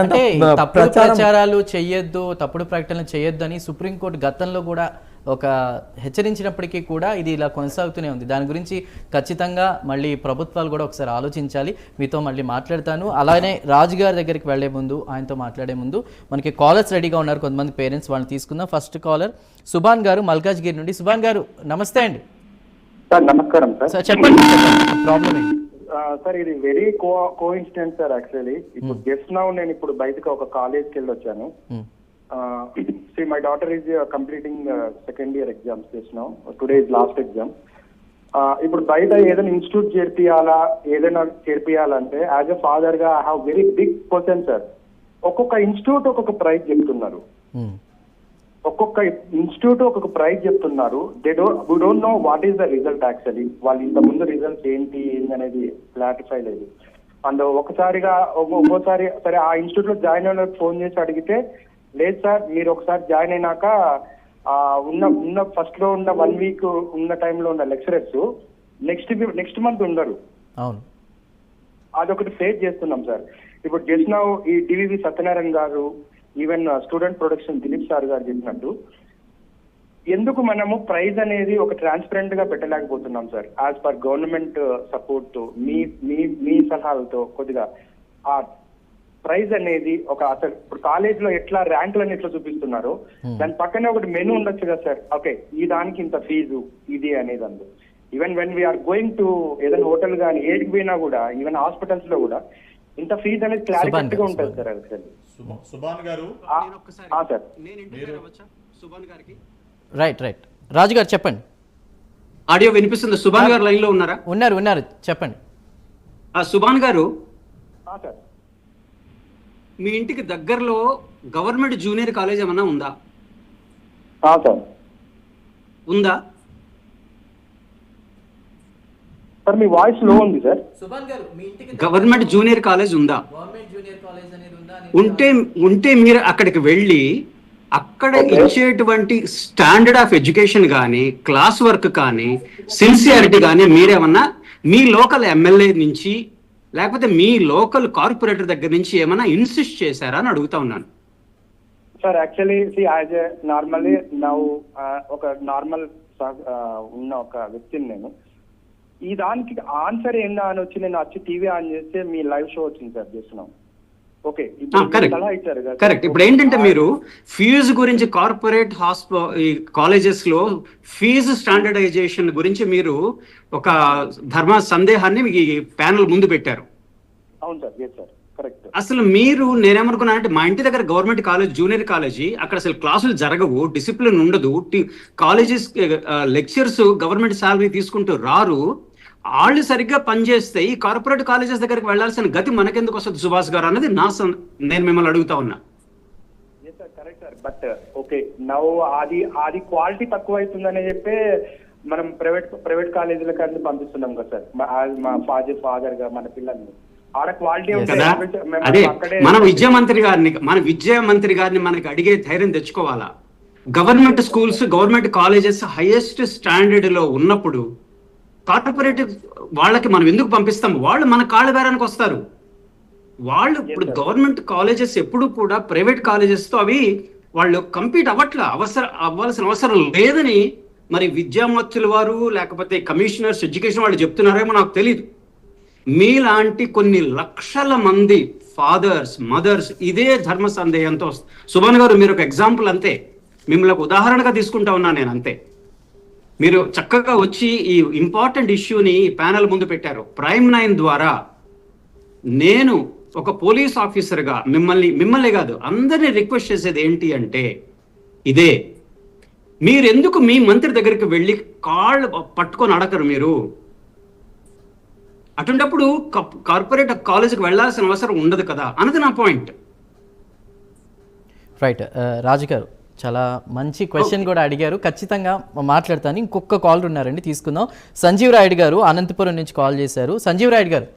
అంటే తప్పుడు ప్రచారాలు చేయొద్దు, తప్పుడు ప్రకటనలు చేయొద్దు అని సుప్రీంకోర్టు గతంలో కూడా ఒక హెచ్చరించినప్పటికీ కూడా ఇది ఇలా కొనసాగుతూనే ఉంది. దాని గురించి ఖచ్చితంగా మళ్ళీ ప్రభుత్వాలు కూడా ఒకసారి ఆలోచించాలి. మీతో మళ్ళీ మాట్లాడతాను. అలానే రాజు గారి దగ్గరికి వెళ్లే ముందు, ఆయనతో మాట్లాడే ముందు మనకి కాలర్స్ రెడీగా ఉన్నారు, కొంతమంది పేరెంట్స్, వాళ్ళని తీసుకుందాం. ఫస్ట్ కాలర్ సుభాన్ గారు మల్కాజ్గిరి నుండి. సుభాన్ గారు నమస్తే అండి. సార్ నమస్కారం సార్. చెప్పండి ప్రాబ్లం ఏంటి సార్? ఇది వెరీ కోఇన్సిడెంట్ సార్. యాక్చువల్లీ ఇప్పుడు జస్ట్ నౌ నేను ఇప్పుడు బయటకు ఒక కాలేజ్కి వెళ్ళి వచ్చాను. My daughter is completing second year exams just now. Today is last exam. ఇప్పుడు బయట ఏదైనా ఇన్స్టిట్యూట్ చేర్పియాలా, ఏదైనా చేర్పియాలంటే యాజ్ ఎ ఫాదర్ గా I have very big question sir. ఒక్కొక్క ఇన్స్టిట్యూట్ ఒక్కొక్క ప్రైజ్ చెప్తున్నారు, ఒక్కొక్క ఇన్స్టిట్యూట్ ఒక్కొక్క ప్రైజ్ చెప్తున్నారు. We don't know what is the result actually. వాళ్ళు ఇంత ముందు రిజల్ట్స్ ఏంటి అనేది క్లారిఫై లేదు. అండ్ ఒక్కోసారి సరే ఆ ఇన్స్టిట్యూట్ లో జాయిన్ అయిన ఫోన్ చేసి అడిగితే, లేదు సార్ మీరు ఒకసారి జాయిన్ అయినాక ఉన్న ఫస్ట్ లో ఉన్న 1 వీక్ ఉన్న టైంలో ఉన్న లెక్చరర్స్ నెక్స్ట్ మంత్ ఉండరు. అదొకటి ఫేస్ చేస్తున్నాం సార్. ఇప్పుడు జస్ట్ నౌ ఈ టీవీవి సత్యనారాయణ గారు, even student production Dilip sir గారు చెప్పినట్టు, ఎందుకు మనము ప్రైజ్ అనేది ఒక ట్రాన్స్పరెంట్ గా పెట్టలేకపోతున్నాం sir? As per government support తో మీ సలహాలతో కొద్దిగా ఆ ప్రైజ్ అనేది ఒక అసలు ఇప్పుడు కాలేజ్ లో ఎట్లా ర్యాంకులను ఎట్లా చూపిస్తున్నారో దాని పక్కనే ఒకటి మెనూ ఉండొచ్చు కదా సార్. ఓకే, ఈ దానికి ఇంత ఫీజు ఇది అనేది అందు. Even when we are going to ఏదైనా హోటల్ కానీ ఏడికి పోయినా కూడా, ఈవెన్ హాస్పిటల్స్ లో కూడా ఇంత ఫీజు అనేది క్లారిటీ గా ఉంటుంది సార్. యాక్చువల్లీ సుభాన్ గారు రైట్ రాజు గారు చెప్పండి. ఆడియో వినిపిస్తుంది. సుభాన్ గారు లైన్ లో ఉన్నారా? ఉన్నారు చెప్పండి. సుభాన్ గారు, సార్ మీ ఇంటికి దగ్గరలో గవర్నమెంట్ జూనియర్ కాలేజ్ ఏమన్నా ఉందా? సార్ ఉందా సార్? మీ వాయిస్ లో ఉంది సార్. గవర్నమెంట్ జూనియర్ కాలేజ్ ఉందా? ఉంటే మీరు అక్కడికి వెళ్ళి అక్కడ ఇచ్చేటువంటి స్టాండర్డ్ ఆఫ్ ఎడ్యుకేషన్ కానీ, క్లాస్ వర్క్ కానీ, సిన్సియారిటీ కానీ మీరేమన్నా మీ లోకల్ ఎమ్మెల్యే నుంచి లేకపోతే మీ లోకల్ కార్పొరేటర్ దగ్గర నుంచి ఏమైనా ఇన్సిస్ట్ చేశారా అని అడుగుతా ఉన్నాను sir. Actually as a normally now ఒక నార్మల్ ఉన్న ఒక వ్యక్తిని నేను, ఈ దానికి ఆన్సర్ ఏందా అని వచ్చి నేను టీవీ ఆన్ చేస్తే మీ లైవ్ షో వచ్చింది సార్. చేస్తున్నాం. Okay, correct. ఇప్పుడు ఏంటంటే మీరు ఫీజు గురించి కార్పొరేట్ కాలేజెస్ లో ఫీజు స్టాండర్డైజేషన్ గురించి మీరు ఒక ధర్మ సందేహాన్ని మీ ప్యానల్ ముందు పెట్టారు. అవును సార్. Yes sir, correct. అసలు మీరు నేనేమనుకున్నానంటే, మా ఇంటి దగ్గర గవర్నమెంట్ కాలేజ్ జూనియర్ కాలేజీ, అక్కడ అసలు క్లాసులు జరగవు, డిసిప్లిన్ ఉండదు, కాలేజెస్ లెక్చర్స్ గవర్నమెంట్ శాలరీ తీసుకుంటూ రారు, వాళ్ళు సరిగ్గా పనిచేస్తే ఈ కార్పొరేట్ కాలేజెస్ దగ్గరికి వెళ్లాల్సిన గతి మనకెందుకు వస్తుంది సుభాష్ గారు అన్నది నేను మిమ్మల్ని అడుగుతా ఉన్నా. Correct sir. బట్ ఓకే, నవ్వు అది క్వాలిటీ తక్కువ అవుతుందని చెప్పి మనం ప్రైవేట్ కాలేజీలకు అన్ని పంపిస్తున్నాం కదా సార్. మా ఫాదర్ గా మన పిల్లల్ని ఆడ క్వాలిటీ కదా. అదే మన విద్యామంత్రి గారిని మనకి అడిగే ధైర్యం తెచ్చుకోవాలా. Government schools, government colleges highest standard లో ఉన్నప్పుడు కార్పొరేట్ వాళ్ళకి మనం ఎందుకు పంపిస్తాం? వాళ్ళు మన కాళ్ళ బేరానికి వస్తారు. వాళ్ళు ఇప్పుడు గవర్నమెంట్ కాలేజెస్ ఎప్పుడు కూడా ప్రైవేట్ కాలేజెస్ తో అవి వాళ్ళు కంపీట్ అవ్వాల్సిన అవసరం లేదని మరి విద్యామంత్రుల వారు లేకపోతే కమిషనర్స్ ఎడ్యుకేషన్ వాళ్ళు చెప్తున్నారేమో నాకు తెలియదు. మీలాంటి కొన్ని లక్షల మంది ఫాదర్స్, మదర్స్ ఇదే ధర్మ సందేహంతో. సుభాన్ గారు మీరు ఒక ఎగ్జాంపుల్ అంతే, మిమ్మల్ని ఒక ఉదాహరణగా తీసుకుంటా ఉన్నా నేను అంతే. మీరు చక్కగా వచ్చి ఈ ఇంపార్టెంట్ ఇష్యూని ప్యానల్ ముందు పెట్టారు. ప్రైమ్ 9 ద్వారా నేను ఒక పోలీస్ ఆఫీసర్గా మిమ్మల్ని కాదు అందరినీ రిక్వెస్ట్ చేసేది ఏంటి అంటే, ఇదే మీరెందుకు మీ మంత్రి దగ్గరికి వెళ్ళి కాళ్ళు పట్టుకొని అడగరు? మీరు అటువంటిప్పుడు కార్పొరేట్ కాలేజీకి వెళ్లాల్సిన అవసరం ఉండదు కదా అన్నది నా పాయింట్. రైట్ రాజు గారు, చాలా మంచి క్వశ్చన్ కూడా అడిగారు, ఖచ్చితంగా మాట్లాడతాను. ఇంకొక కాల్ ఉన్నారండి, తీసుకుందాం. సంజీవ్ రాయుడు గారు అనంతపురం నుంచి కాల్ చేశారు. సంజీవ్ రాయుడు గారు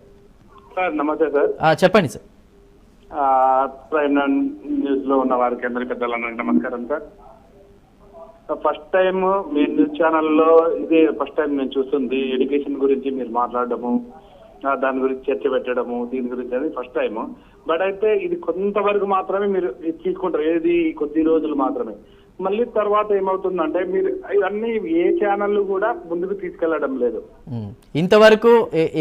నమస్తే సార్. చెప్పండి సార్. ప్రైమ్ న్యూస్ లో ఉన్న వారికి అందరి పెద్దలందరికీ నమస్కారం సార్. ఫస్ట్ టైం మీ న్యూస్ ఛానల్లో ఇదే ఫస్ట్ టైం నేను చూస్తుంది. ఎడ్యుకేషన్ గురించి మీరు మాట్లాడడము, దాని గురించి చర్చ పెట్టడము, దీని గురించి అనేది ఫస్ట్ టైం. బట్ అయితే ఇది కొంతవరకు మాత్రమే మీరు తీసుకుంటారు, ఏది కొద్ది రోజులు మాత్రమే. మళ్ళీ తర్వాత ఏమవుతుందంటే మీరు ఇవన్నీ ఏ ఛానల్ కూడా ముందుకు తీసుకెళ్లడం లేదు. ఇంతవరకు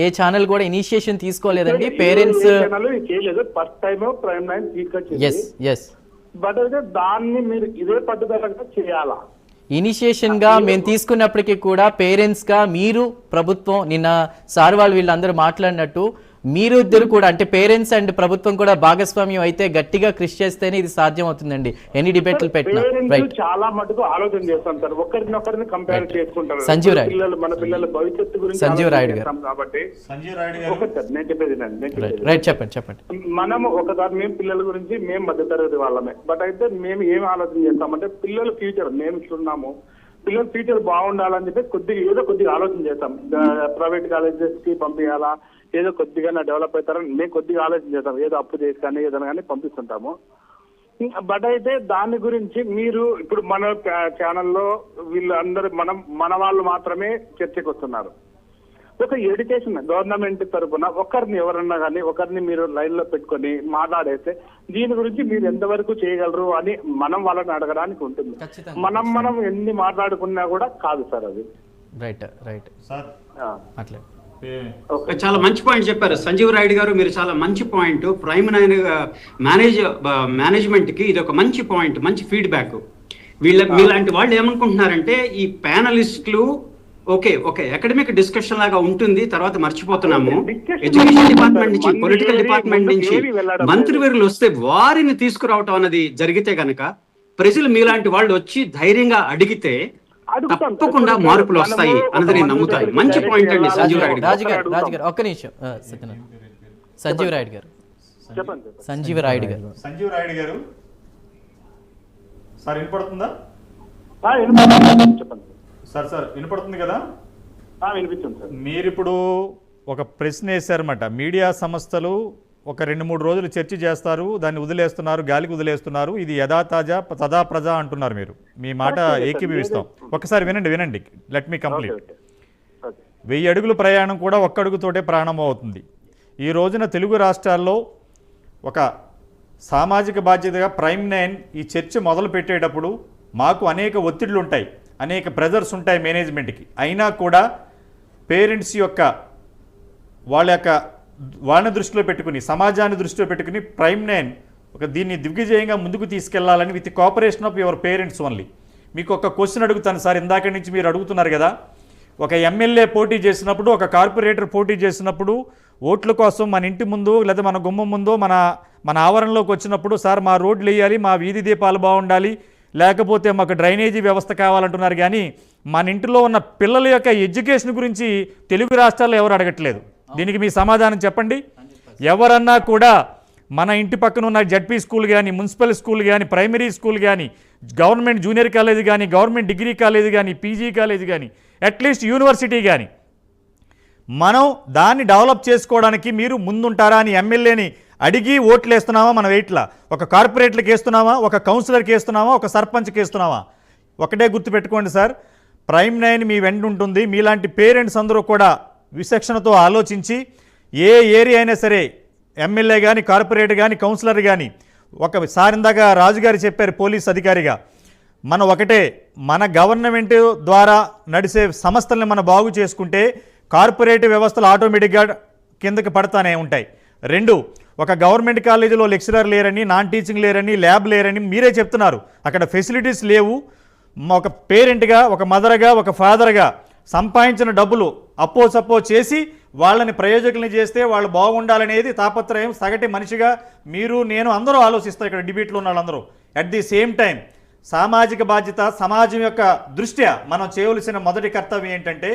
ఏ ఛానల్ కూడా ఇనిషియేషన్ తీసుకోలేదండి. పేరెంట్స్ చేయలేదు, ఫస్ట్ టైం ప్రైమ్ 9 తీసుకొచ్చింది. బట్ అయితే దాన్ని మీరు ఇదే పట్టుదలగా చేయాలా. ఇనిషియేషన్ గా మేము తీసుకున్నప్పటికీ కూడా పేరెంట్స్ గా మీరు ప్రభుత్వం, నిన్న సార్ వాళ్ళు వీళ్ళందరూ మాట్లాడినట్టు మీరు ఇద్దరు కూడా అంటే పేరెంట్స్ అండ్ ప్రభుత్వం కూడా భాగస్వామ్యం అయితే గట్టిగా కృషి చేస్తేనే ఇది సాధ్యం అవుతుందండి. ఎన్ని డిబేట్లు పెట్టినా చాలా మటుకు ఆలోచన చేస్తాం సార్, ఒకరినొకరిని కంపేర్ చేసుకుంటారు. సంజీవ్ రాయుడు పిల్లలు, మన పిల్లల భవిష్యత్తు గురించి సంజీవ్ రాయుడు గారు కాబట్టి నేను చెప్పేది చెప్పండి. మనము ఒకసారి మేము పిల్లల గురించి మేము మధ్యతరగతి వాళ్ళమే. బట్ అయితే మేము ఏం ఆలోచన చేస్తామంటే పిల్లల ఫ్యూచర్ మేము ఇస్తున్నాము, పిల్లల ఫ్యూచర్ బాగుండాలని చెప్పి కొద్దిగా ఆలోచన చేస్తాం. ప్రైవేట్ కాలేజెస్ కి పంపించాలా, ఏదో కొద్దిగా డెవలప్ అవుతారని మేము కొద్దిగా ఆలోచన చేస్తాం. ఏదో అప్పు చేసి కానీ ఏదైనా కానీ పంపిస్తుంటాము. బట్ అయితే దాని గురించి మీరు ఇప్పుడు మన ఛానల్లో వీళ్ళందరూ మన వాళ్ళు మాత్రమే చర్చకు వస్తున్నారు. ఒక ఎడ్యుకేషన్ గవర్నమెంట్ తరఫున ఎవరన్నా కానీ ఒకరిని మీరు లైన్ లో పెట్టుకొని మాట్లాడేస్తే దీని గురించి మీరు ఎంతవరకు చేయగలరు అని మనం వాళ్ళని అడగడానికి ఉంటుంది. మనం ఎన్ని మాట్లాడుకున్నా కూడా కాదు సార్ అది. రైట్ సార్ అట్లే చాలా మంచి పాయింట్ చెప్పారు సంజీవ్ రాయుడు గారు, మీరు చాలా మంచి పాయింట్. ప్రైమ్ 9 మేనేజ్మెంట్ కి ఇది ఒక మంచి పాయింట్, మంచి ఫీడ్బ్యాక్. మీలాంటి వాళ్ళు ఏమనుకుంటున్నారంటే ఈ ప్యానలిస్టులు ఓకే అకాడమిక్ డిస్కషన్ లాగా ఉంటుంది, తర్వాత మర్చిపోతున్నాము. ఎడ్యుకేషన్ డిపార్ట్మెంట్ నుంచి, పొలిటికల్ డిపార్ట్మెంట్ నుంచి మంత్రివర్యులు వస్తే వారిని తీసుకురావటం అన్నది జరిగితే గనక ప్రజలు మీలాంటి వాళ్ళు వచ్చి ధైర్యంగా అడిగితే తప్పకుండా మార్పులు వస్తాయి అన్నది నేను నమ్ముతాను. మంచి పాయింట్ అండి సంజీవ్ రాయుడు గారు. ఒక్క నిమిషం సంజీవ్ రాయుడు గారు సార్ వినపడుతుందా? చెప్పండి సార్ వినపడుతుంది కదా? వినిపిస్తుంది సార్. మీరిప్పుడు ఒక ప్రశ్న వేశారన్నమాట. మీడియా సంస్థలు ఒక 2-3 రోజులు చర్చ చేస్తారు, దాన్ని వదిలేస్తున్నారు, గాలికి వదిలేస్తున్నారు, ఇది యథా తాజా తదా ప్రజా అంటున్నారు. మీరు మీ మాట ఏకీభవిస్తాం. ఒకసారి వినండి, లెట్ మీ కంప్లీట్. 1000 అడుగుల ప్రయాణం కూడా ఒక్క అడుగుతోటే ప్రారంభం అవుతుంది. ఈ రోజున తెలుగు రాష్ట్రాల్లో ఒక సామాజిక బాధ్యతగా ప్రైమ్ 9 ఈ చర్చ మొదలు పెట్టేటప్పుడు మాకు అనేక ఒత్తిళ్లు ఉంటాయి, అనేక ప్రెజర్స్ ఉంటాయి మేనేజ్మెంట్కి. అయినా కూడా పేరెంట్స్ యొక్క వాళ్ళని దృష్టిలో పెట్టుకుని, సమాజాన్ని దృష్టిలో పెట్టుకుని ప్రైమ్ 9 దీన్ని దిగ్విజయంగా ముందుకు తీసుకెళ్లాలని with cooperation of your parents only. మీకు ఒక క్వశ్చన్ అడుగుతాను సార్, ఇందాక నుంచి మీరు అడుగుతున్నారు కదా, ఒక ఎమ్మెల్యే పోటీ చేసినప్పుడు, ఒక కార్పొరేటర్ పోటీ చేసినప్పుడు ఓట్ల కోసం మన ఇంటి ముందు లేదా మన గుమ్మం ముందు మన ఆవరణలోకి వచ్చినప్పుడు సార్ మా రోడ్లు వేయాలి, మా వీధి దీపాలు బాగుండాలి, లేకపోతే మాకు డ్రైనేజీ వ్యవస్థ కావాలంటున్నారు. కానీ మన ఇంటిలో ఉన్న పిల్లల యొక్క ఎడ్యుకేషన్ గురించి తెలుగు రాష్ట్రాల్లో ఎవరు అడగట్లేదు. దీనికి మీ సమాధానం చెప్పండి. ఎవరన్నా కూడా మన ఇంటి పక్కన ఉన్న జడ్పీ స్కూల్ కానీ, మున్సిపల్ స్కూల్ కానీ, ప్రైమరీ స్కూల్ కానీ, గవర్నమెంట్ జూనియర్ కాలేజ్ కానీ, గవర్నమెంట్ డిగ్రీ కాలేజ్ కానీ, పీజీ కాలేజ్ కానీ, అట్లీస్ట్ యూనివర్సిటీ కానీ, మనం దాన్ని డెవలప్ చేసుకోవడానికి మీరు ముందుంటారా అని ఎమ్మెల్యేని అడిగి ఓట్లు వేస్తున్నామా? మనం వెయిట్లా ఒక కార్పొరేట్లకు వేస్తున్నామా, ఒక కౌన్సిలర్కి వేస్తున్నామా, ఒక సర్పంచ్కి వేస్తున్నామా? ఒకటే గుర్తుపెట్టుకోండి సార్, ప్రైమ్ 9 మీ వెంట ఉంటుంది. మీలాంటి పేరెంట్స్ అందరూ కూడా విచక్షణతో ఆలోచించి ఏ ఏరియా అయినా సరే ఎమ్మెల్యే కానీ, కార్పొరేటర్ కానీ, కౌన్సిలర్ కానీ, ఒకసారి ఇందాక రాజుగారు చెప్పారు పోలీస్ అధికారిగా, మనం ఒకటే మన గవర్నమెంట్ ద్వారా నడిచే సంస్థల్ని మనం బాగు చేసుకుంటే కార్పొరేటివ్ వ్యవస్థలు ఆటోమేటిక్గా కిందకి పడతానే ఉంటాయి. 2, ఒక గవర్నమెంట్ కాలేజీలో లెక్చరర్ లేరని, నాన్ టీచింగ్ లేరని, ల్యాబ్ లేరని మీరే చెప్తున్నారు. అక్కడ ఫెసిలిటీస్ లేవు. ఒక పేరెంట్గా, ఒక మదర్గా, ఒక ఫాదర్గా సంపాదించిన డబ్బులు అప్పో చేసి వాళ్ళని ప్రయోజకుల్ని చేస్తే వాళ్ళు బాగుండాలనేది తాపత్రయం సగటి మనిషిగా మీరు, నేను అందరూ ఆలోచిస్తారు. ఇక్కడ డిబేట్లో ఉన్న వాళ్ళందరూ అట్ ది సేమ్ టైం సామాజిక బాధ్యత, సమాజం యొక్క దృష్ట్యా మనం చేయవలసిన మొదటి కర్తవ్యం ఏంటంటే,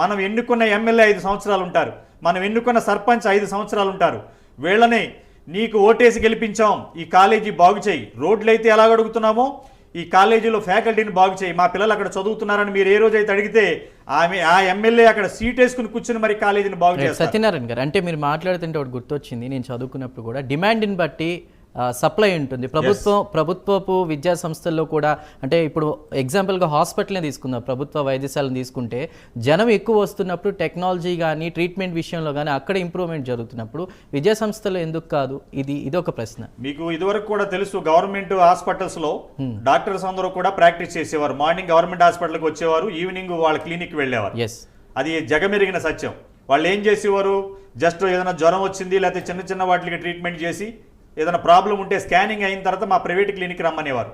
మనం ఎన్నుకున్న ఎమ్మెల్యే 5 సంవత్సరాలు ఉంటారు, మనం ఎన్నుకున్న సర్పంచ్ 5 సంవత్సరాలు ఉంటారు. వీళ్ళని నీకు ఓటేసి గెలిపించాం, ఈ కాలేజీ బాగు చేయి, రోడ్లు అయితే ఎలా అడుగుతున్నామో ఈ కాలేజీలో ఫ్యాకల్టీని బాగు చేయి, మా పిల్లలు అక్కడ చదువుతున్నారని మీరు ఏ రోజైతే అడిగితే ఆ ఎమ్మెల్యే అక్కడ సీట్ వేసుకుని కూర్చుని మరి కాలేజీని బాగు చేస్తారు. సత్యనారాయణ గారు, అంటే మీరు మాట్లాడుతుంటే ఒకటి గుర్తొచ్చింది. నేను చదువుకున్నప్పుడు కూడా డిమాండ్ని బట్టి సప్లై ఉంటుంది. ప్రభుత్వపు విద్యా సంస్థల్లో కూడా, అంటే ఇప్పుడు ఎగ్జాంపుల్గా హాస్పిటల్ని తీసుకుందాం, ప్రభుత్వ వైద్యశాలను తీసుకుంటే జనం ఎక్కువ వస్తున్నప్పుడు టెక్నాలజీ కానీ ట్రీట్మెంట్ విషయంలో కానీ అక్కడ ఇంప్రూవ్మెంట్ జరుగుతున్నప్పుడు విద్యా సంస్థలు ఎందుకు కాదు? ఇది ఒక ప్రశ్న. మీకు ఇదివరకు కూడా తెలుసు, గవర్నమెంట్ హాస్పిటల్స్ లో డాక్టర్స్ అందరూ కూడా ప్రాక్టీస్ చేసేవారు. మార్నింగ్ గవర్నమెంట్ హాస్పిటల్కి వచ్చేవారు, ఈవినింగ్ వాళ్ళ క్లినిక్ వెళ్ళేవారు. అది జగమెరిగిన సత్యం. వాళ్ళు ఏం చేసేవారు, జస్ట్ ఏదైనా జ్వరం వచ్చింది లేకపోతే చిన్న చిన్న వాటికి ట్రీట్మెంట్ చేసి ఏదైనా ప్రాబ్లం ఉంటే స్కానింగ్ అయిన తర్వాత మా ప్రైవేట్ క్లినిక్ రమ్మనేవారు.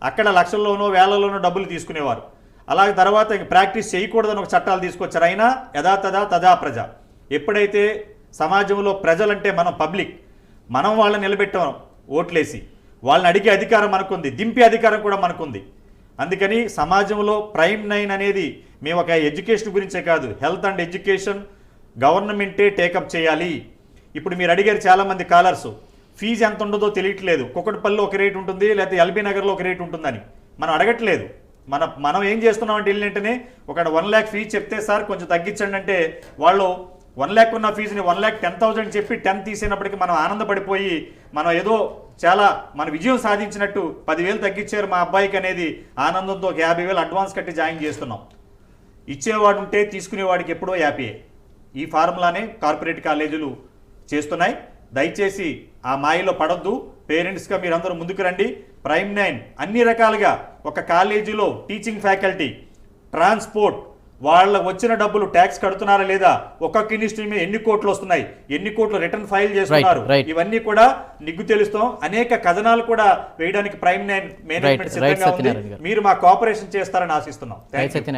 అక్కడ లక్షల్లోనో వేలలోనో డబ్బులు తీసుకునేవారు. అలాగే తర్వాత ప్రాక్టీస్ చేయకూడదని ఒక చట్టాలు తీసుకొచ్చారు. అయినా తదా ప్రజ. ఎప్పుడైతే సమాజంలో ప్రజలంటే మనం పబ్లిక్, మనం వాళ్ళని నిలబెట్టాం ఓట్లేసి, వాళ్ళని అడిగే అధికారం మనకుంది, దింపే అధికారం కూడా మనకుంది. అందుకని సమాజంలో ప్రైమ్ 9 అనేది మేము ఒక ఎడ్యుకేషన్ గురించే కాదు, హెల్త్ అండ్ ఎడ్యుకేషన్ గవర్నమెంటే టేకప్ చేయాలి. ఇప్పుడు మీరు అడిగారు చాలామంది కాలర్స్, ఫీజు ఎంత ఉండదో తెలియట్లేదు, కుక్కటిపల్లిలో ఒక రేటు ఉంటుంది లేకపోతే ఎల్బీ నగర్లో ఒక రేటు ఉంటుందని. మనం అడగట్లేదు. మనం ఏం చేస్తున్నామంటే వెళ్ళినట్టునే ఒక 1 lakh ఫీజు చెప్తే సార్ కొంచెం తగ్గించండి అంటే వాళ్ళు 1 lakh ఉన్న ఫీజుని 1,10,000 చెప్పి 10 తీసేనప్పటికీ మనం ఆనందపడిపోయి మనం ఏదో చాలా మన విజయం సాధించినట్టు 10,000 తగ్గించారు మా అబ్బాయికి అనేది ఆనందంతో 50,000 అడ్వాన్స్ కట్టి జాయిన్ చేస్తున్నాం. ఇచ్చేవాడు ఉంటే తీసుకునేవాడికి ఎప్పుడో హ్యాపీయే. ఈ ఫార్ములానే కార్పొరేట్ కాలేజీలు చేస్తున్నాయి. దయచేసి ఆ మాయలో పడొద్దు. పేరెంట్స్గా మీరందరూ ముందుకు రండి. ప్రైమ్ 9 అన్ని రకాలుగా ఒక కాలేజీలో టీచింగ్ ఫ్యాకల్టీ, ట్రాన్స్పోర్ట్, వాళ్ళ వచ్చిన డబ్బులు ట్యాక్స్ కడుతున్నారా లేదా, ఒక్కొక్క ఇన్స్టిట్యూట్ మీద ఎన్ని కోట్లు వస్తున్నాయి, ఎన్ని కోట్లు రిటర్న్ ఫైల్ చేస్తున్నారు, ఇవన్నీ కూడా నిగ్గు తెలుస్తాం. అనేక కథనాలు కూడా వేయడానికి ప్రైమ్ 9 మేనేజ్మెంట్ సిద్ధంగా ఉంది. మీరు మా కోఆపరేషన్ చేస్తారని ఆశిస్తున్నాం. థాంక్యూ.